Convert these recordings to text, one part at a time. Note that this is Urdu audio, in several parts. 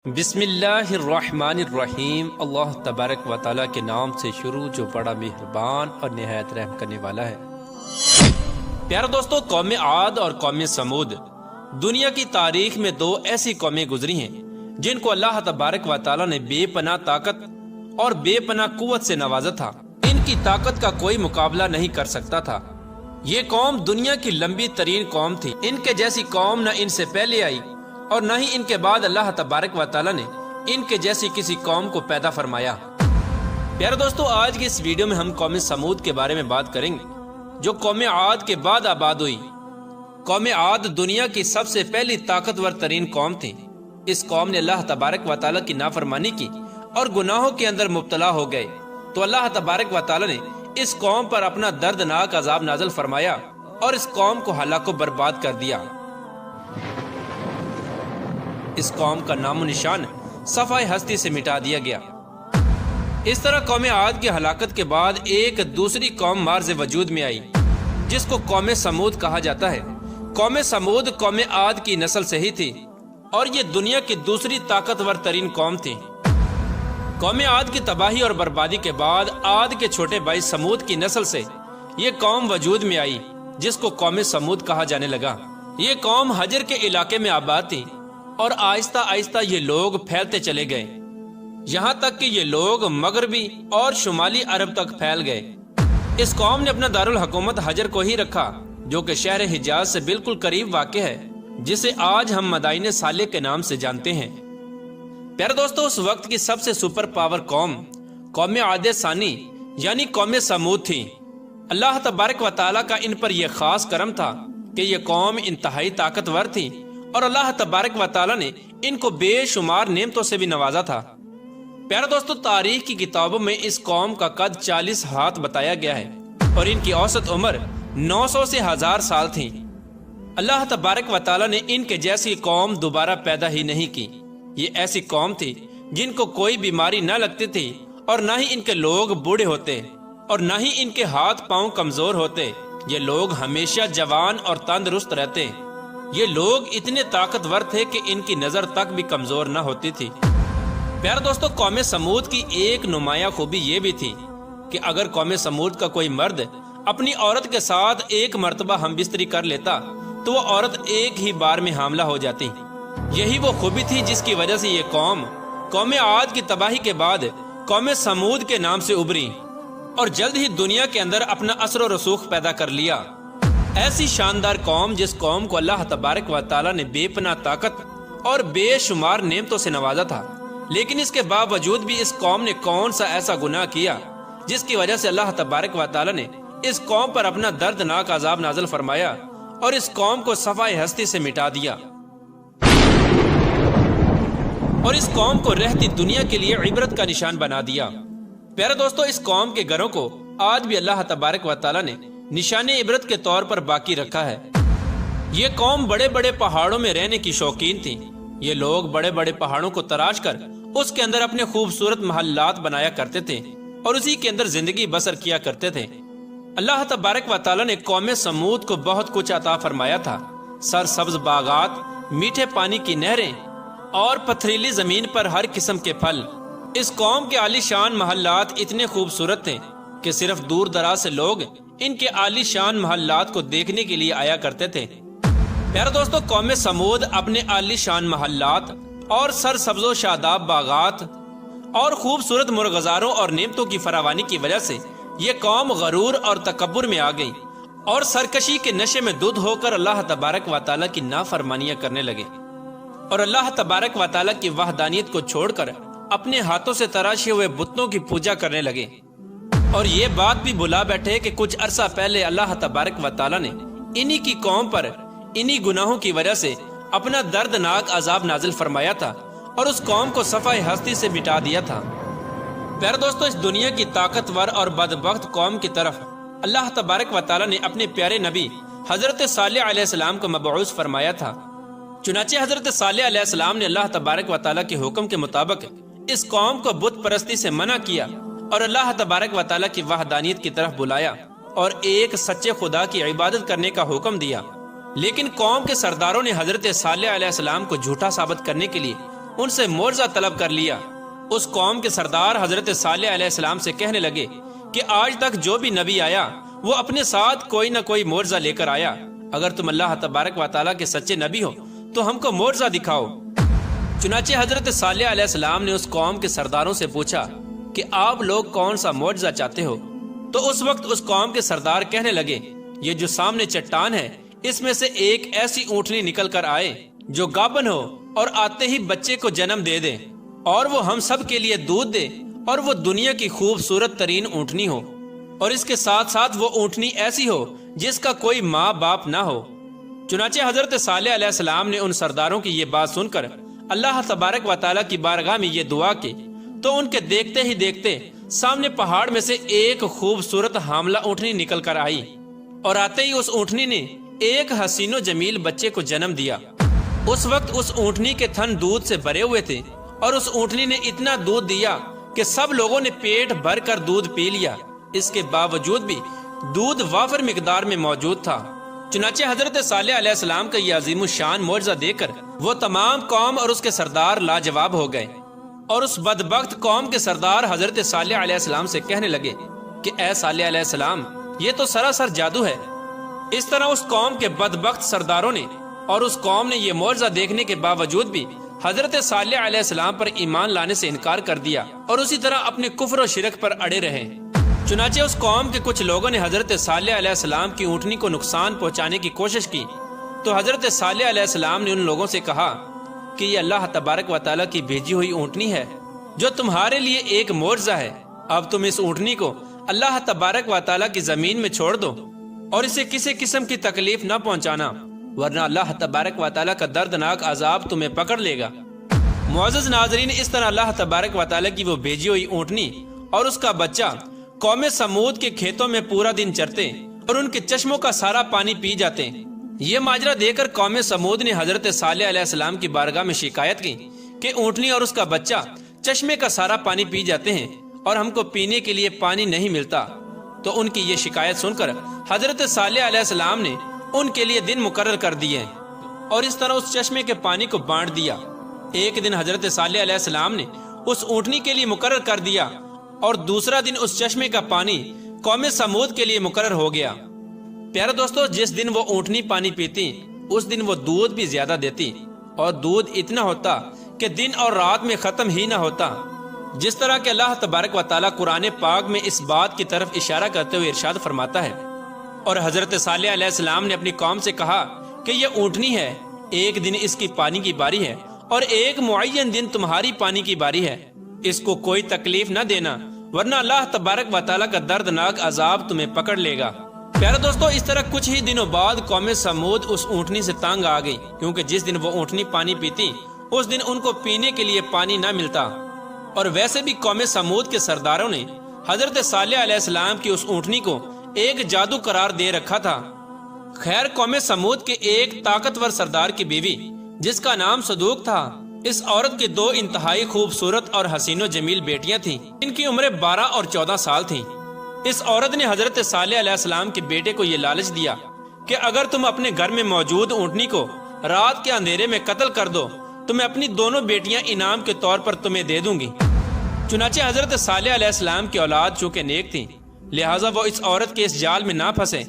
بسم اللہ الرحمن الرحیم۔ اللہ تبارک و تعالیٰ کے نام سے شروع جو بڑا مہربان اور نہایت رحم کرنے والا ہے۔ پیارے دوستو، قوم عاد اور قوم سمود دنیا کی تاریخ میں دو ایسی قومیں گزری ہیں جن کو اللہ تبارک و تعالیٰ نے بے پناہ طاقت اور بے پناہ قوت سے نوازا تھا۔ ان کی طاقت کا کوئی مقابلہ نہیں کر سکتا تھا۔ یہ قوم دنیا کی لمبی ترین قوم تھی۔ ان کے جیسی قوم نہ ان سے پہلے آئی اور نہ ہی ان کے بعد اللہ تبارک و تعالیٰ نے ان کے جیسی کسی قوم کو پیدا فرمایا۔ پیارے دوستو، آج کی اس ویڈیو میں ہم قوم سمود کے بارے میں بات کریں گے جو قوم عاد کے بعد آباد ہوئی۔ قوم عاد دنیا کی سب سے پہلی طاقتور ترین قوم تھی۔ اس قوم نے اللہ تبارک و تعالیٰ کی نافرمانی کی اور گناہوں کے اندر مبتلا ہو گئے، تو اللہ تبارک و تعالیٰ نے اس قوم پر اپنا دردناک عذاب نازل فرمایا اور اس قوم کو ہلاک و برباد کر دیا۔ اس قوم کا نام و نشان صفحہ ہستی سے مٹا دیا گیا۔ اس طرح قوم عاد کی ہلاکت کے بعد ایک دوسری قوم مارز وجود میں آئی جس کو قوم سمود کہا جاتا ہے۔ قوم سمود قوم عاد کی نسل سے ہی تھی اور یہ دنیا کی دوسری طاقتور ترین قوم تھی۔ قوم عاد کی تباہی اور بربادی کے بعد عاد کے چھوٹے بھائی سمود کی نسل سے یہ قوم وجود میں آئی جس کو قوم سمود کہا جانے لگا۔ یہ قوم حجر کے علاقے میں آباد تھی اور آہستہ آہستہ یہ لوگ پھیلتے چلے گئے، یہاں تک کہ یہ لوگ مغربی اور شمالی عرب تک پھیل گئے۔ اس قوم نے اپنا دارالحکومت حجر کو ہی رکھا جو کہ شہر حجاز سے بالکل قریب واقع ہے، جسے آج ہم مدائن صالح کے نام سے جانتے ہیں۔ پیارے دوستو، اس وقت کی سب سے سپر پاور قوم عاد ثانی یعنی قوم سمود تھی۔ اللہ تبارک و تعالیٰ کا ان پر یہ خاص کرم تھا کہ یہ قوم انتہائی طاقتور تھی اور اللہ تبارک و تعالیٰ نے ان کو بے شمار نعمتوں سے بھی نوازا تھا۔ پیارے دوستو، تاریخ کی کتابوں میں اس قوم کا قد 40 ہاتھ بتایا گیا ہے اور ان کی اوسط عمر 900 سے 1000 سال تھی۔ اللہ تبارک و تعالیٰ نے ان کے جیسی قوم دوبارہ پیدا ہی نہیں کی۔ یہ ایسی قوم تھی جن کو کوئی بیماری نہ لگتی تھی اور نہ ہی ان کے لوگ بوڑھے ہوتے اور نہ ہی ان کے ہاتھ پاؤں کمزور ہوتے۔ یہ لوگ ہمیشہ جوان اور تندرست رہتے۔ یہ لوگ اتنے طاقتور تھے کہ ان کی نظر تک بھی کمزور نہ ہوتی تھی۔ پیارے دوستو، قوم سمود کی ایک نمایاں خوبی یہ بھی تھی کہ اگر قوم سمود کا کوئی مرد اپنی عورت کے ساتھ ایک مرتبہ ہم بستری کر لیتا تو وہ عورت ایک ہی بار میں حاملہ ہو جاتی۔ یہی وہ خوبی تھی جس کی وجہ سے یہ قوم عاد کی تباہی کے بعد قوم سمود کے نام سے ابھری اور جلد ہی دنیا کے اندر اپنا اثر و رسوخ پیدا کر لیا۔ ایسی شاندار قوم جس قوم کو اللہ تبارک و تعالیٰ نے بے پناہ طاقت اور بے شمار نعمتوں سے نوازا تھا، لیکن اس کے باوجود بھی اس قوم نے کون سا ایسا گناہ کیا جس کی وجہ سے اللہ تبارک و تعالیٰ نے اس قوم پر اپنا دردناک عذاب نازل فرمایا اور اس قوم کو صفحہ ہستی سے مٹا دیا اور اس قوم کو رہتی دنیا کے لیے عبرت کا نشان بنا دیا۔ پیارے دوستو، اس قوم کے گھروں کو آج بھی اللہ تبارک و تعالیٰ نے نشان عبرت کے طور پر باقی رکھا ہے۔ یہ قوم بڑے بڑے پہاڑوں میں رہنے کی شوقین تھی۔ یہ لوگ بڑے بڑے پہاڑوں کو تراش کر اس کے اندر اپنے خوبصورت محلات بنایا کرتے تھے اور اسی کے اندر زندگی بسر کیا کرتے تھے۔ اللہ تبارک و تعالیٰ نے قوم سمود کو بہت کچھ عطا فرمایا تھا۔ سرسبز باغات، میٹھے پانی کی نہریں اور پتھریلی زمین پر ہر قسم کے پھل۔ اس قوم کے عالی شان محلات اتنے خوبصورت تھے کہ صرف دور دراز سے لوگ ان کے عالی شان محلات کو دیکھنے کے لیے آیا کرتے تھے۔ پیارے دوستو، قوم سمود اپنے عالی شان محلات اور سرسبز و شاداب باغات اور خوبصورت مرغزاروں اور نعمتوں کی فراوانی کی وجہ سے یہ قوم غرور اور تکبر میں آ گئی اور سرکشی کے نشے میں دھت ہو کر اللہ تبارک و تعالیٰ کی نافرمانیاں کرنے لگے اور اللہ تبارک و تعالیٰ کی وحدانیت کو چھوڑ کر اپنے ہاتھوں سے تراشے ہوئے بتوں کی پوجا کرنے لگے اور یہ بات بھی بھلا بیٹھے کہ کچھ عرصہ پہلے اللہ تبارک و تعالیٰ نے انہی کی قوم پر انہی گناہوں کی وجہ سے اپنا دردناک عذاب نازل فرمایا تھا اور اس قوم کو صفحہ ہستی سے مٹا دیا تھا۔ پیارے دوستو، اس دنیا کی طاقتور اور بدبخت قوم کی طرف اللہ تبارک و تعالیٰ نے اپنے پیارے نبی حضرت صالح علیہ السلام کو مبعوث فرمایا تھا۔ چنانچہ حضرت صالح علیہ السلام نے اللہ تبارک و تعالیٰ کے حکم کے مطابق اس قوم کو بت پرستی سے منع کیا اور اللہ تبارک و تعالیٰ کی وحدانیت کی طرف بلایا اور ایک سچے خدا کی عبادت کرنے کا حکم دیا۔ لیکن قوم کے سرداروں نے حضرت صالح علیہ السلام کو جھوٹا ثابت کرنے کے لیے ان سے معجزہ طلب کر لیا۔ اس قوم کے سردار حضرت صالح علیہ السلام سے کہنے لگے کہ آج تک جو بھی نبی آیا وہ اپنے ساتھ کوئی نہ کوئی معجزہ لے کر آیا، اگر تم اللہ تبارک و تعالیٰ کے سچے نبی ہو تو ہم کو معجزہ دکھاؤ۔ چنانچہ حضرت صالح علیہ السلام نے اس قوم کے سرداروں سے پوچھا کہ آپ لوگ کون سا معجزہ چاہتے ہو؟ تو اس وقت اس قوم کے سردار کہنے لگے، یہ جو سامنے چٹان ہے اس میں سے ایک ایسی اونٹنی نکل کر آئے جو گابن ہو اور آتے ہی بچے کو جنم دے دے، اور وہ ہم سب کے لیے دودھ دے، اور وہ دنیا کی خوبصورت ترین اونٹنی ہو، اور اس کے ساتھ ساتھ وہ اونٹنی ایسی ہو جس کا کوئی ماں باپ نہ ہو۔ چنانچہ حضرت صالح علیہ السلام نے ان سرداروں کی یہ بات سن کر اللہ تبارک و تعالیٰ کی بارگاہ میں یہ دعا کی، تو ان کے دیکھتے ہی دیکھتے سامنے پہاڑ میں سے ایک خوبصورت حاملہ اونٹنی نکل کر آئی، اور آتے ہی اس اونٹنی نے ایک حسین و جمیل بچے کو جنم دیا۔ اس وقت اس اونٹنی کے تھن دودھ سے بھرے ہوئے تھے، اور اس اونٹنی نے اتنا دودھ دیا کہ سب لوگوں نے پیٹ بھر کر دودھ پی لیا۔ اس کے باوجود بھی دودھ وافر مقدار میں موجود تھا۔ چنانچہ حضرت صالح علیہ السلام کا یہ عظیم الشان معجزہ دیکھ کر وہ تمام قوم اور اس کے سردار لاجواب ہو گئے، اور اس بدبخت قوم کے سردار حضرت صالح علیہ السلام سے کہنے لگے کہ اے صالح علیہ السلام، یہ تو سراسر جادو ہے۔ اس طرح اس قوم کے بدبخت سرداروں نے اور اس قوم نے یہ معجزہ دیکھنے کے باوجود بھی حضرت صالح علیہ السلام پر ایمان لانے سے انکار کر دیا، اور اسی طرح اپنے کفر و شرک پر اڑے رہے۔ چنانچہ اس قوم کے کچھ لوگوں نے حضرت صالح علیہ السلام کی اونٹنی کو نقصان پہنچانے کی کوشش کی، تو حضرت صالح علیہ السلام نے ان لوگوں سے کہا کہ یہ اللہ تبارک و تعالیٰ کی بھیجی ہوئی اونٹنی ہے جو تمہارے لیے ایک معجزہ ہے۔ اب تم اس اونٹنی کو اللہ تبارک و تعالیٰ کی زمین میں چھوڑ دو، اور اسے کسی قسم کی تکلیف نہ پہنچانا، ورنہ اللہ تبارک و تعالیٰ کا دردناک عذاب تمہیں پکڑ لے گا۔ معزز ناظرین، اس طرح اللہ تبارک و تعالیٰ کی وہ بھیجی ہوئی اونٹنی اور اس کا بچہ قوم سمود کے کھیتوں میں پورا دن چرتے اور ان کے چشموں کا سارا پانی پی جاتے۔ یہ ماجرا دیکھ کر قوم سمود نے حضرت صالح علیہ السلام کی بارگاہ میں شکایت کی کہ اونٹنی اور اس کا بچہ چشمے کا سارا پانی پی جاتے ہیں اور ہم کو پینے کے لیے پانی نہیں ملتا۔ تو ان کی یہ شکایت سن کر حضرت صالح علیہ السلام نے ان کے لیے دن مقرر کر دیے، اور اس طرح اس چشمے کے پانی کو بانٹ دیا۔ ایک دن حضرت صالح علیہ السلام نے اس اونٹنی کے لیے مقرر کر دیا، اور دوسرا دن اس چشمے کا پانی قوم سمود کے لیے مقرر ہو گیا۔ پیارے دوستو، جس دن وہ اونٹنی پانی پیتی اس دن وہ دودھ بھی زیادہ دیتی، اور دودھ اتنا ہوتا کہ دن اور رات میں ختم ہی نہ ہوتا۔ جس طرح کہ اللہ تبارک و تعالیٰ قرآن پاک میں اس بات کی طرف اشارہ کرتے ہوئے ارشاد فرماتا ہے، اور حضرت صالح علیہ السلام نے اپنی قوم سے کہا کہ یہ اونٹنی ہے، ایک دن اس کی پانی کی باری ہے اور ایک معین دن تمہاری پانی کی باری ہے، اس کو کوئی تکلیف نہ دینا، ورنہ اللہ تبارک و تعالیٰ کا دردناک عذاب تمہیں پکڑ لے گا۔ پیارے دوستو، اس طرح کچھ ہی دنوں بعد قوم سمود اس اونٹنی سے تانگ آ گئی، کیونکہ جس دن وہ اونٹنی پانی پیتی اس دن ان کو پینے کے لیے پانی نہ ملتا۔ اور ویسے بھی قوم سمود کے سرداروں نے حضرت صالح علیہ السلام کی اس اونٹنی کو ایک جادو قرار دے رکھا تھا۔ خیر، قوم سمود کے ایک طاقتور سردار کی بیوی جس کا نام صدوق تھا، اس عورت کے دو انتہائی خوبصورت اور حسین و جمیل بیٹیاں تھیں، ان کی عمریں 12 اور 14 سال تھیں۔ اس عورت نے حضرت صالح علیہ السلام کے بیٹے کو یہ لالچ دیا کہ اگر تم اپنے گھر میں موجود اونٹنی کو رات کے اندھیرے میں قتل کر دو تو میں اپنی دونوں بیٹیاں انعام کے طور پر تمہیں دے دوں گی۔ چنانچہ حضرت صالح علیہ السلام کی اولاد چونکہ نیک تھی، لہٰذا وہ اس عورت کے اس جال میں نہ پھنسے۔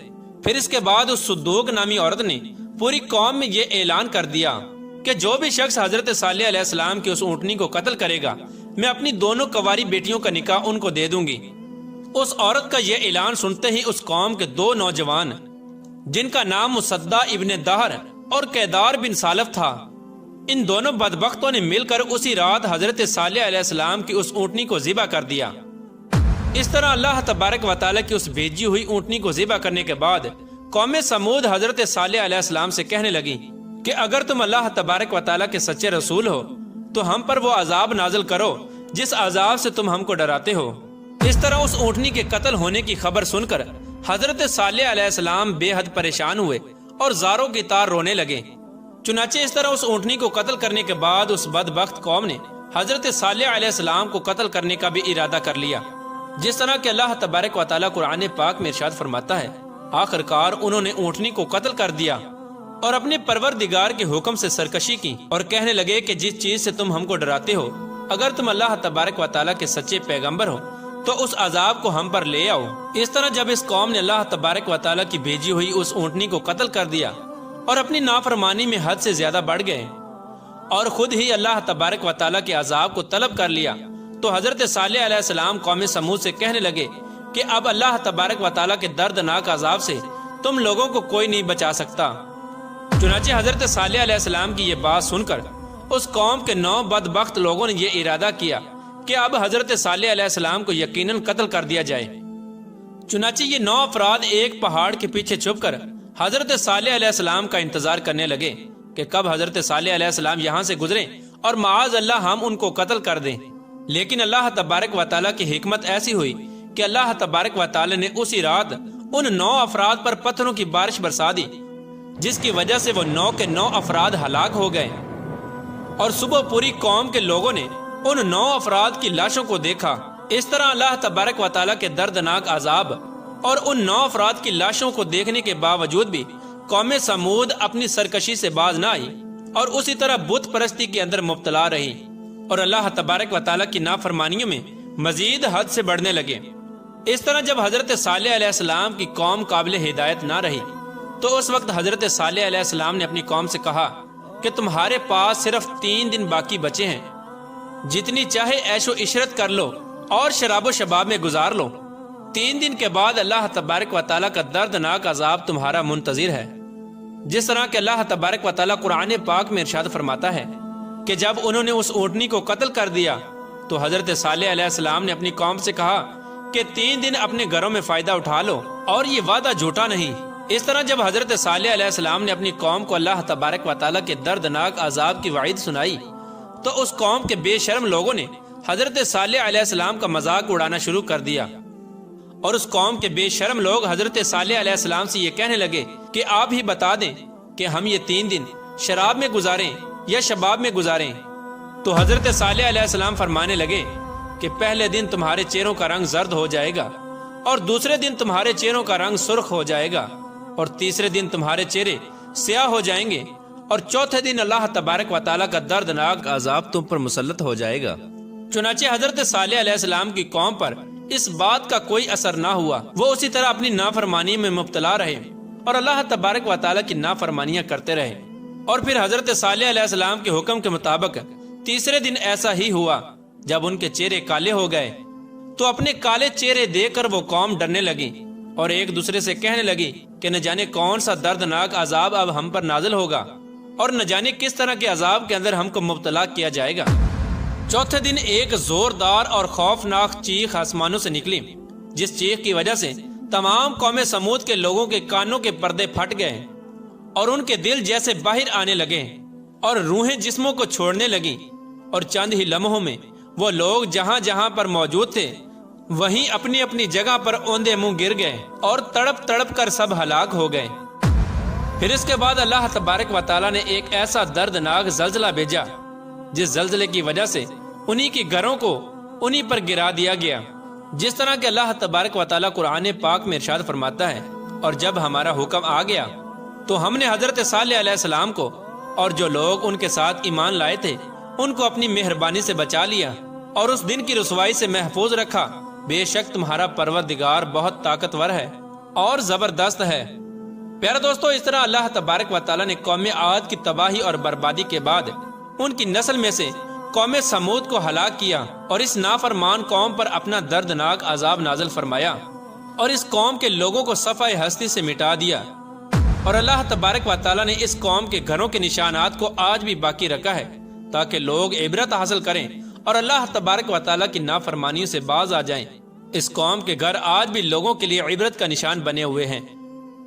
پھر اس کے بعد اس صدوق نامی عورت نے پوری قوم میں یہ اعلان کر دیا کہ جو بھی شخص حضرت صالح علیہ السلام کی اس اونٹنی کو قتل کرے گا، میں اپنی دونوں کنواری بیٹیوں کا نکاح ان کو دے دوں گی۔ اس عورت کا یہ اعلان سنتے ہی اس قوم کے دو نوجوان جن کا نام مصدع ابن دہر اور کیدار بن سالف تھا، ان دونوں بدبختوں نے مل کر اسی رات حضرت صالح علیہ السلام کی اس اونٹنی کو ذبح کر دیا۔ اس طرح اللہ تبارک و تعالیٰ کی اس بھیجی ہوئی اونٹنی کو ذبح کرنے کے بعد قوم سمود حضرت صالح علیہ السلام سے کہنے لگی کہ اگر تم اللہ تبارک و تعالیٰ کے سچے رسول ہو تو ہم پر وہ عذاب نازل کرو جس عذاب سے تم ہم کو ڈراتے ہو۔ اس طرح اس اونٹنی کے قتل ہونے کی خبر سن کر حضرت صالح علیہ السلام بے حد پریشان ہوئے اور زاروں کی طرح رونے لگے۔ چنانچہ اس طرح اس اونٹنی کو قتل کرنے کے بعد اس بدبخت قوم نے حضرت صالح علیہ السلام کو قتل کرنے کا بھی ارادہ کر لیا، جس طرح کہ اللہ تبارک و تعالیٰ قرآن پاک میں ارشاد فرماتا ہے، آخر کار انہوں نے اونٹنی کو قتل کر دیا اور اپنے پروردگار کے حکم سے سرکشی کی اور کہنے لگے کہ جس چیز سے تم ہم کو ڈراتے ہو، اگر تم اللہ تبارک و تعالیٰ کے سچے پیغمبر ہو تو اس عذاب کو ہم پر لے آؤ۔ اس طرح جب اس قوم نے اللہ تبارک و تعالیٰ کی بھیجی ہوئی اس اونٹنی کو قتل کر دیا اور اپنی نافرمانی میں حد سے زیادہ بڑھ گئے اور خود ہی اللہ تبارک و تعالیٰ کے عذاب کو طلب کر لیا، تو حضرت صالح علیہ السلام قوم سمود سے کہنے لگے کہ اب اللہ تبارک و تعالیٰ کے دردناک عذاب سے تم لوگوں کو کوئی نہیں بچا سکتا۔ چنانچہ حضرت صالح علیہ السلام کی یہ بات سن کر اس قوم کے 9 بدبخت لوگوں نے یہ ارادہ کیا کہ اب حضرت صالح علیہ السلام کو یقیناً قتل کر دیا جائے۔ چنانچہ یہ 9 افراد ایک پہاڑ کے پیچھے چھپ کر حضرت صالح علیہ السلام کا انتظار کرنے لگے کہ کب حضرت صالح علیہ السلام یہاں سے گزریں اور معاذ اللہ ہم ان کو قتل کر دیں۔ لیکن اللہ تبارک و تعالیٰ کی حکمت ایسی ہوئی کہ اللہ تبارک و تعالیٰ نے اسی رات ان 9 افراد پر پتھروں کی بارش برسا دی، جس کی وجہ سے وہ 9 کے 9 افراد ہلاک ہو گئے، اور صبح پوری قوم کے لوگوں نے ان 9 افراد کی لاشوں کو دیکھا۔ اس طرح اللہ تبارک و تعالیٰ کے دردناک عذاب اور ان 9 افراد کی لاشوں کو دیکھنے کے باوجود بھی قوم سمود اپنی سرکشی سے باز نہ آئی اور اسی طرح بت پرستی کے اندر مبتلا رہی اور اللہ تبارک و تعالیٰ کی نافرمانیوں میں مزید حد سے بڑھنے لگے۔ اس طرح جب حضرت صالح علیہ السلام کی قوم قابل ہدایت نہ رہی تو اس وقت حضرت صالح علیہ السلام نے اپنی قوم سے کہا کہ تمہارے پاس صرف 3 دن باقی بچے ہیں، جتنی چاہے عیش و عشرت کر لو اور شراب و شباب میں گزار لو۔ 3 دن کے بعد اللہ تبارک و تعالیٰ کا دردناک عذاب تمہارا منتظر ہے۔ جس طرح کہ اللہ تبارک و تعالیٰ قرآن پاک میں ارشاد فرماتا ہے کہ جب انہوں نے اس اونٹنی کو قتل کر دیا تو حضرت صالح علیہ السلام نے اپنی قوم سے کہا کہ 3 دن اپنے گھروں میں فائدہ اٹھا لو اور یہ وعدہ جھوٹا نہیں۔ اس طرح جب حضرت صالح علیہ السلام نے اپنی قوم کو اللہ تبارک و تعالیٰ کے دردناک عذاب کی وعید سنائی تو اس قوم کے بے شرم لوگوں نے حضرت صالح علیہ السلام کا مذاق اڑانا شروع کر دیا، اور اس قوم کے بے شرم لوگ حضرت صالح علیہ السلام سے یہ کہنے لگے کہ آپ ہی بتا دیں کہ ہم یہ 3 دن شراب میں گزاریں یا شباب میں گزاریں۔ تو حضرت صالح علیہ السلام فرمانے لگے کہ پہلے دن تمہارے چہروں کا رنگ زرد ہو جائے گا، اور دوسرے دن تمہارے چہروں کا رنگ سرخ ہو جائے گا، اور تیسرے دن تمہارے چہرے سیاہ ہو جائیں گے، اور چوتھے دن اللہ تبارک و تعالیٰ کا دردناک عذاب تم پر مسلط ہو جائے گا۔ چنانچہ حضرت صالح علیہ السلام کی قوم پر اس بات کا کوئی اثر نہ ہوا، وہ اسی طرح اپنی نافرمانی میں مبتلا رہے اور اللہ تبارک و تعالیٰ کی نافرمانیاں کرتے رہے۔ اور پھر حضرت صالح علیہ السلام کے حکم کے مطابق تیسرے دن ایسا ہی ہوا، جب ان کے چہرے کالے ہو گئے تو اپنے کالے چہرے دیکھ کر وہ قوم ڈرنے لگی اور ایک دوسرے سے کہنے لگی کہ نہ جانے کون سا دردناک عذاب اب ہم پر نازل ہوگا اور نہ جانے کس طرح کے عذاب کے اندر ہم کو مبتلا کیا جائے گا۔ چوتھے دن ایک زوردار اور خوفناک چیخ آسمانوں سے نکلی، جس چیخ کی وجہ سے تمام قوم سمود کے لوگوں کے کانوں کے پردے پھٹ گئے اور ان کے دل جیسے باہر آنے لگے اور روحیں جسموں کو چھوڑنے لگیں، اور چند ہی لمحوں میں وہ لوگ جہاں جہاں پر موجود تھے وہیں اپنی اپنی جگہ پر اوندے منہ گر گئے اور تڑپ تڑپ کر سب ہلاک ہو گئے۔ پھر اس کے بعد اللہ تبارک و تعالیٰ نے ایک ایسا دردناک زلزلہ بھیجا جس زلزلے کی وجہ سے انہی کے گھروں کو انہی پر گرا دیا گیا، جس طرح کہ اللہ تبارک و تعالیٰ قرآن پاک میں ارشاد فرماتا ہے، اور جب ہمارا حکم آ گیا تو ہم نے حضرت صالح علیہ السلام کو اور جو لوگ ان کے ساتھ ایمان لائے تھے ان کو اپنی مہربانی سے بچا لیا اور اس دن کی رسوائی سے محفوظ رکھا۔ بے شک تمہارا پروردگار بہت طاقتور ہے اور زبردست ہے۔ پیارے دوستو، اس طرح اللہ تبارک و تعالیٰ نے قوم عاد کی تباہی اور بربادی کے بعد ان کی نسل میں سے قوم سمود کو ہلاک کیا اور اس نافرمان قوم پر اپنا دردناک عذاب نازل فرمایا اور اس قوم کے لوگوں کو صفحہ ہستی سے مٹا دیا۔ اور اللہ تبارک و تعالیٰ نے اس قوم کے گھروں کے نشانات کو آج بھی باقی رکھا ہے تاکہ لوگ عبرت حاصل کریں اور اللہ تبارک و تعالیٰ کی نافرمانیوں سے باز آ جائیں۔ اس قوم کے گھر آج بھی لوگوں کے لیے عبرت کا نشان بنے ہوئے ہیں۔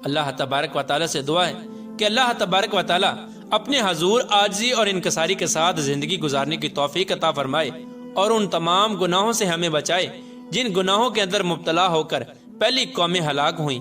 اللہ تبارک و تعالیٰ سے دعا ہے کہ اللہ تبارک و تعالیٰ اپنے حضور عاجزی اور انکساری کے ساتھ زندگی گزارنے کی توفیق عطا فرمائے اور ان تمام گناہوں سے ہمیں بچائے جن گناہوں کے اندر مبتلا ہو کر پہلی قومیں ہلاک ہوئیں۔